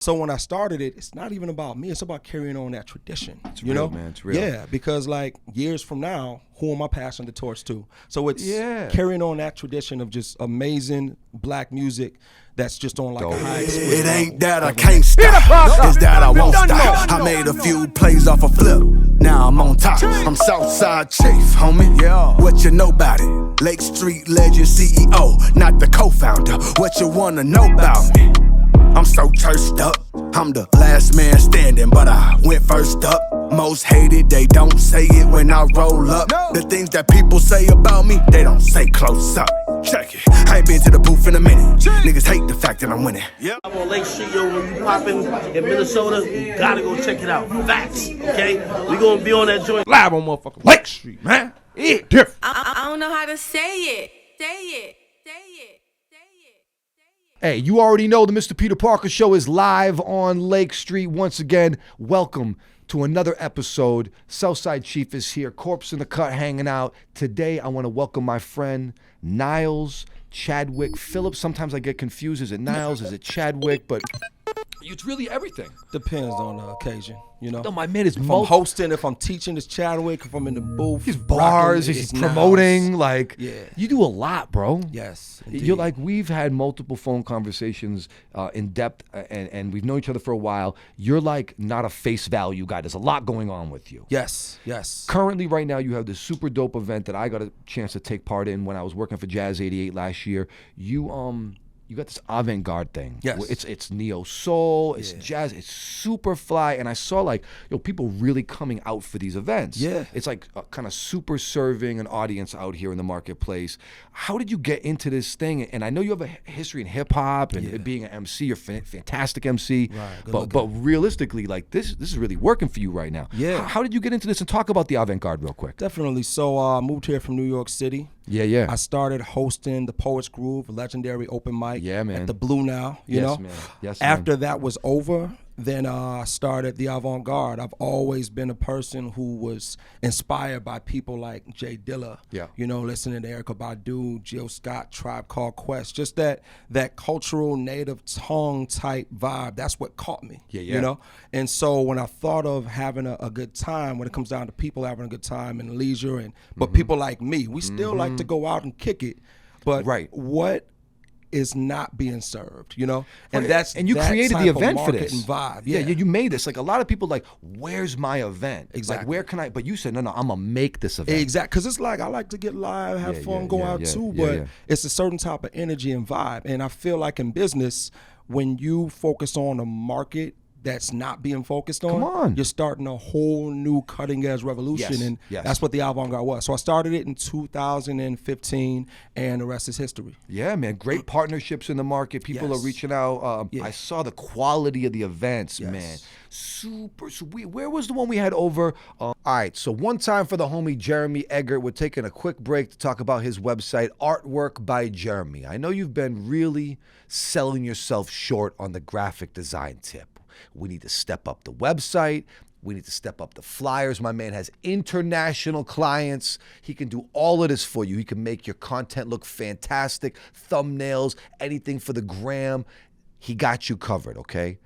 So when I started it, it's not even about me. It's about carrying on that tradition. It's you real, know? man. It's real. Yeah, because like years from now, who am I passing the torch to? So it's Yeah. carrying on that tradition of just amazing black music that's just on like Dope. a high experience It ain't level. that I can't stop, it's that I won't stop. I made a few plays off a flip, now I'm on top. I'm Southside Chief, homie. Yeah. What you know about it? Lake Street legend CEO, not the co-founder. What you wanna know about me? I'm so cursed up. I'm the last man standing, but I went first up. Most hated, they don't say it when I roll up. The things that people say about me, they don't say close up. Check it. I ain't been to the booth in a minute. Niggas hate the fact that I'm winning. I'm on Lake Street, yo. When you poppin' in Minnesota, you gotta go check it out. Facts, okay? We gonna be on that joint Live on motherfucking Lake Street, man. Yeah, different. I don't know how to say it. Say it. Say it. Hey, you already know the Mr. Peter Parker Show is live on Lake Street. Once again, welcome to another episode. Southside Chief is here, Corpse in the Cut hanging out. Today, I want to welcome my friend Niles Chadwick Phillips. Sometimes I get confused. Is it Niles? Is it Chadwick? But it's really everything. Depends on the occasion, you know. No, my man is If I'm hosting, if I'm teaching, it's Chadwick. If I'm in the booth, He's bars, rocking, he's it's promoting. Niles. Like, Yeah. you do a lot, bro. Yes, You're indeed. like, we've had multiple phone conversations in depth, and we've known each other for a while. You're like not a face value guy. There's a lot going on with you. Yes. Currently, right now, you have this super dope event that I got a chance to take part in when I was working for Jazz 88 last year. You got this avant-garde thing. Yes. It's neo soul, it's Yeah. jazz, it's super fly, and I saw like people really coming out for these events. Yeah. It's like kind of super serving an audience out here in the marketplace. How did you get into this thing? And I know you have a history in hip hop and being an MC. You're a fantastic MC. Right, good but realistically, like this is really working for you right now. Yeah. How did you get into this? And talk about the avant-garde real quick. Definitely. So I moved here from New York City. Yeah. I started hosting the Poets Groove, a legendary open mic Yeah, man. at the Blue Now, you Yes, know. man. Yes, man. After that was over, then I started the avant-garde. I've always been a person who was inspired by people like Jay Dilla, Yeah. you know, listening to Erykah Badu, Jill Scott, Tribe Called Quest, just that cultural native tongue type vibe. That's what caught me, Yeah. you know. And so when I thought of having a good time, when it comes down to people having a good time and leisure, but people like me, we still like to go out and kick it, but Right. what is not being served, you know? And that's you that created type the of event for market this. and vibe. Yeah, you made this. Like a lot of people like, where's my event? Exactly. Like, where can I? But you said, no, I'm gonna make this event. Exactly, because it's like I like to get live, have Yeah, fun, yeah, go yeah, out yeah, too, yeah, but yeah. it's a certain type of energy and vibe. And I feel like in business, when you focus on a market that's not being focused on, Come on. you're starting a whole new cutting edge revolution. Yes, And yes. that's what the avant-garde was. So I started it in 2015, and the rest is history. Yeah, man. Great partnerships in the market. People Yes. are reaching out. Yeah. I saw the quality of the events, Yes. man. Super sweet. Where was the one we had over? All right, so one time for the homie Jeremy Eggert. We're taking a quick break to talk about his website, Artwork by Jeremy. I know you've been really selling yourself short on the graphic design tip. We need to step up the website. We need to step up the flyers. My man has international clients. He can do all of this for you. He can make your content look fantastic, thumbnails, anything for the gram. He got you covered, okay?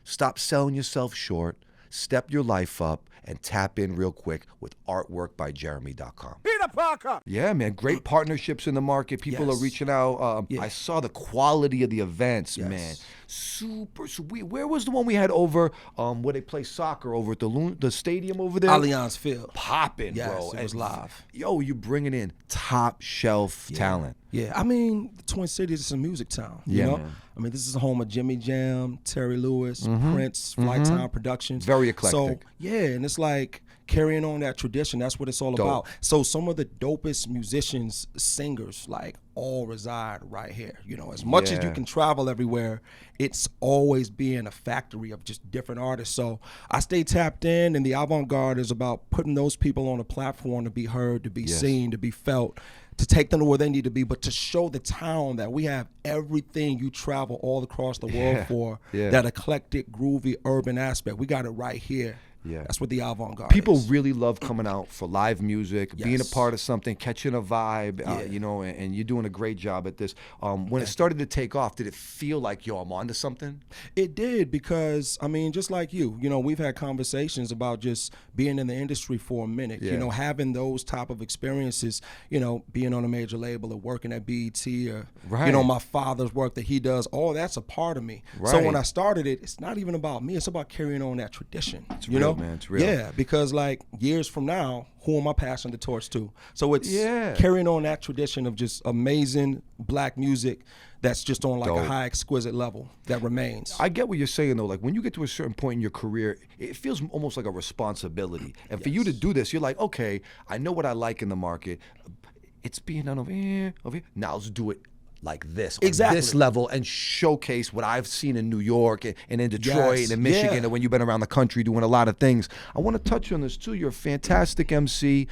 Stop selling yourself short. Step your life up and tap in real quick with artworkbyjeremy.com. Peter Parker! Yeah, man. Great partnerships in the market. People Yes. are reaching out. Yeah. I saw the quality of the events, Yes. man. Super sweet. Where was the one we had over where they play soccer over at the stadium over there? Allianz Field. Popping, Yes, bro. it was And, live. Yo, you bringing in top shelf talent. Yeah, I mean, the Twin Cities is a music town. You Yeah, know? man. I mean, this is the home of Jimmy Jam, Terry Lewis, Prince, Flight Time Productions. Very eclectic. So, yeah, and it's like carrying on that tradition. That's what it's all Dope. about. So some of the dopest musicians, singers, like all reside right here. You know, as much as you Yeah. can travel everywhere, it's always being a factory of just different artists. So I stay tapped in, and the avant-garde is about putting those people on a platform to be heard, to be Yes. seen, to be felt, to take them to where they need to be, but to show the town that we have everything you travel all across the world Yeah, for, yeah. that eclectic, groovy, urban aspect. We got it right here Yeah. That's what the avant-garde People is. really love coming out for live music, being a Yes. part of something, catching a vibe, you know, and you're doing a great job at this. When it started to take off, did it feel like, yo, I'm onto something? It did, because I mean, just like you know, we've had conversations about just being in the industry for a minute, Yeah. you know, having those type of experiences, you know, being on a major label or working at BET, or Right. you know, my father's work that he does, all that's a part of me. So Right. when I started it, it's not even about me, it's about carrying on that tradition. It's you real, know? man. It's real. Yeah, because like years from now, who am I passing the torch to? So it's Yeah. carrying on that tradition of just amazing black music that's just on like Dope. a high exquisite level that remains. I get what you're saying though. Like when you get to a certain point in your career, it feels almost like a responsibility. And for you to do this, you're like, okay, I know what I like in the market. It's being done over here, over here. Now let's do it like this, on Exactly. this level, and showcase what I've seen in New York and in Detroit Yes. and in Michigan, Yeah. and when you've been around the country doing a lot of things. I want to touch on this too. You're a fantastic MC.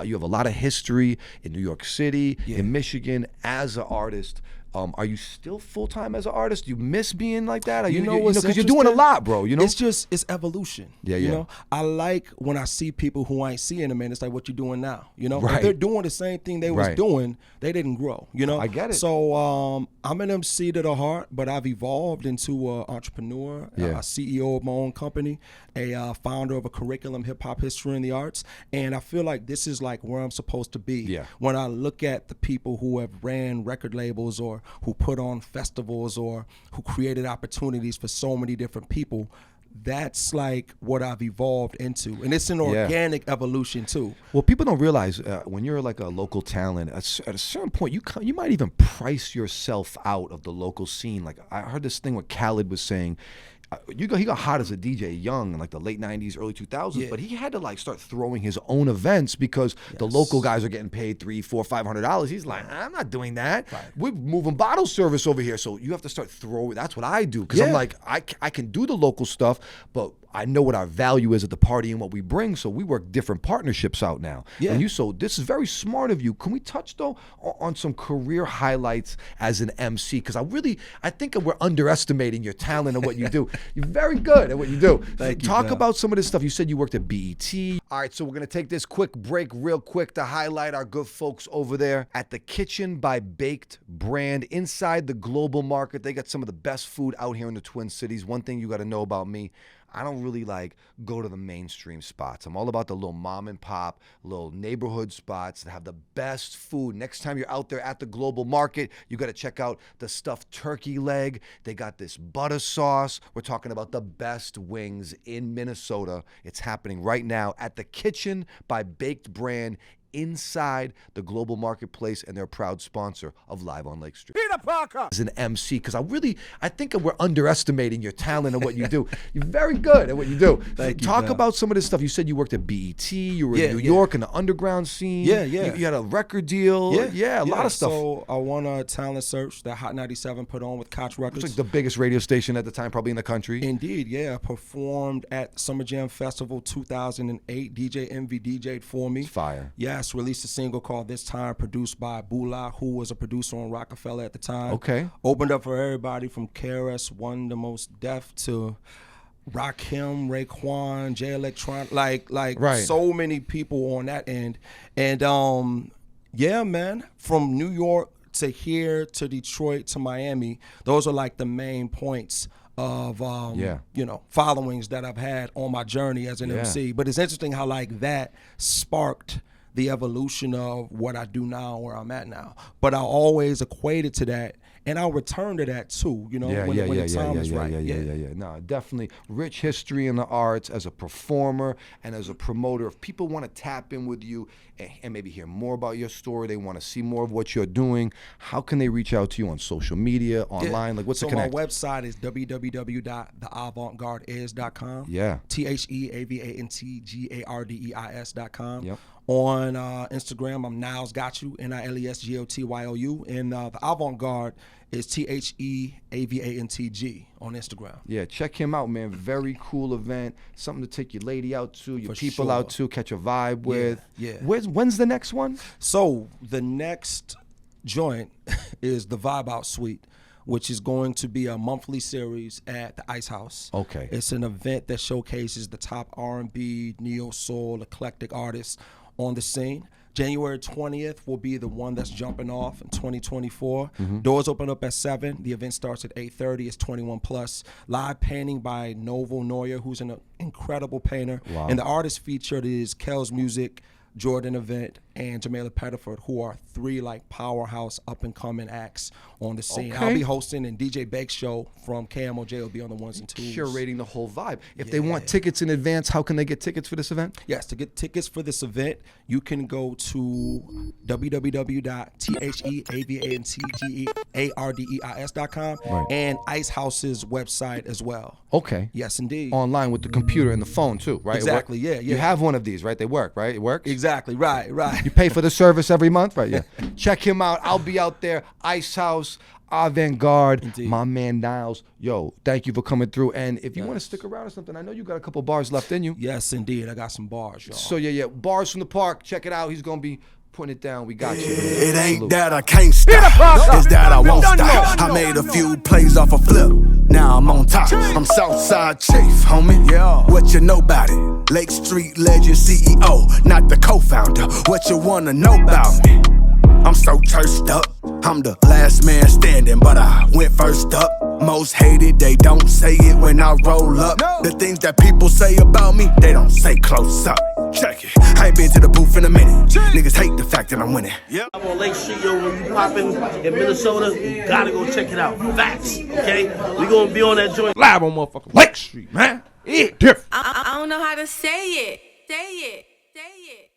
You have a lot of history in New York City, in Michigan as an artist. Are you still full-time as an artist? Do you miss being like that? Are You know what's because you're doing a interesting? lot, bro. You know, it's evolution. Yeah, You yeah. know, I like when I see people who I ain't seeing them, and it's like, what you doing now? You know, Right. if they're doing the same thing they was Right. doing, they didn't grow. You know, I get it. So I'm an MC to the heart, but I've evolved into an entrepreneur, Yeah. a CEO of my own company, a founder of a curriculum, hip hop history and the arts, and I feel like this is like where I'm supposed to be. Yeah. When I look at the people who have ran record labels or who put on festivals or who created opportunities for so many different people, that's like what I've evolved into, and it's an organic evolution too. well, people don't realize when you're like a local talent, at a certain point, you might even price yourself out of the local scene. Like I heard this thing what Khaled was saying. He got hot as a DJ young in like the late 90s, early 2000s, but he had to like start throwing his own events because the local guys are getting paid $300, $400, $500. He's like, I'm not doing that. We're moving bottle service over here. So you have to start throwing. That's what I do. Because I'm like, I can do the local stuff, but I know what our value is at the party and what we bring, so we work different partnerships out now. Yeah. And so this is very smart of you. Can we touch though on some career highlights as an MC? Because I think we're underestimating your talent and what you do. You're very good at what you do. Thank you, Talk pal. about some of this stuff. You said you worked at BET. All right, so we're gonna take this quick break real quick to highlight our good folks over there at the Kitchen by Baked brand inside the global market. They got some of the best food out here in the Twin Cities. One thing you got to know about me, I don't really like go to the mainstream spots. I'm all about the little mom and pop, little neighborhood spots that have the best food. Next time you're out there at the global market, you got to check out the stuffed turkey leg. They got this butter sauce. We're talking about the best wings in Minnesota. It's happening right now at the Kitchen by Baked brand inside the global marketplace, and they're a proud sponsor of Live on Lake Street. Peter Parker! As an MC, because I think we're underestimating your talent and what you do. You're very good at what you do. Thank you, Talk pal. about some of this stuff. You said you worked at BET, you were Yeah, in New yeah. York in the underground scene. Yeah, yeah. You had a record deal. A lot of stuff. So I won a talent search that Hot 97 put on with Koch Records. It's like the biggest radio station at the time, probably in the country. Indeed, yeah. I performed at Summer Jam Festival 2008. DJ Envy DJ'd for me. It's fire. Yes, released a single called This Time, produced by Bula, who was a producer on Rockefeller at the time. Okay. Opened up for everybody from KRS-One, the Most Def, to Rakim, Raekwon, J Electron, like Right. so many people on that end. And yeah, man, from New York to here to Detroit to Miami, those are like the main points of you know, followings that I've had on my journey as an MC. But it's interesting how like that sparked the evolution of what I do now, where I'm at now. But I always equated to that, and I'll return to that too, you know, when the time is right. Yeah. No, definitely rich history in the arts as a performer and as a promoter. If people want to tap in with you and maybe hear more about your story, they want to see more of what you're doing, how can they reach out to you on social media, online? Like, what's the connect? So my website is www.theavantgardeis.com. Yeah. TheAvantgardeis.com. Yep. On Instagram, I'm Niles Got You, NILESGOTYOU, and the Avant-Garde is TheAvantG on Instagram. Yeah, check him out, man. Very cool event. Something to take your lady out to, your For people sure. out to, catch a vibe with. yeah. When's the next one? So the next joint is the Vibe Out Suite. which is going to be a monthly series at the Ice House. Okay. It's an event that showcases the top R&B, neo soul, eclectic artists on the scene. January 20th will be the one that's jumping off in 2024. Doors open up at 7. The event starts at 8:30. It's 21 plus. Live painting by Novo Neuer, who's an incredible painter. Wow. And the artist featured is Kel's Music, Jordan Event, and Jamila Pettiford, who are 3 like powerhouse up and coming acts on the scene. Okay. I'll be hosting, and DJ Beck's show from KMOJ will be on the ones and twos. Curating the whole vibe. If they want tickets in advance, how can they get tickets for this event? Yes, to get tickets for this event, you can go to www.theavantgeardis.com and Ice House's website as well. Okay. Yes, indeed. Online with the computer and the phone too, right? Exactly, yeah. You have one of these, right? They work, right? It works? Exactly, right. You pay for the service every month, right? Yeah. Check him out. I'll be out there. Ice House, Avant-Garde, Indeed. my man Niles. Yo, thank you for coming through. And if you want to stick around or something, I know you got a couple bars left in you. Yes, indeed. I got some bars, y'all. So yeah, Bars from the Park. Check it out. He's gonna be putting it down. We got you. It ain't Salute. that I can't stop, it's that I won't stop. I made a few plays off a flip, now I'm on top. I'm Southside Chief, homie. Yeah. What you know about it? Lake Street legend CEO, not the co-founder. What you wanna know about me? I'm so turfed up. I'm the last man standing, but I went first up. Most hated, they don't say it when I roll up. The things that people say about me, they don't say close up. Check it. I ain't been to the booth in a minute. Niggas hate the fact that I'm winning. I'm on Lake Street, yo. When you popping in Minnesota, you gotta go check it out. Facts, okay? We gonna be on that joint Live on motherfucking Lake Street, man. It's different. I don't know how to say it. Say it. Say it.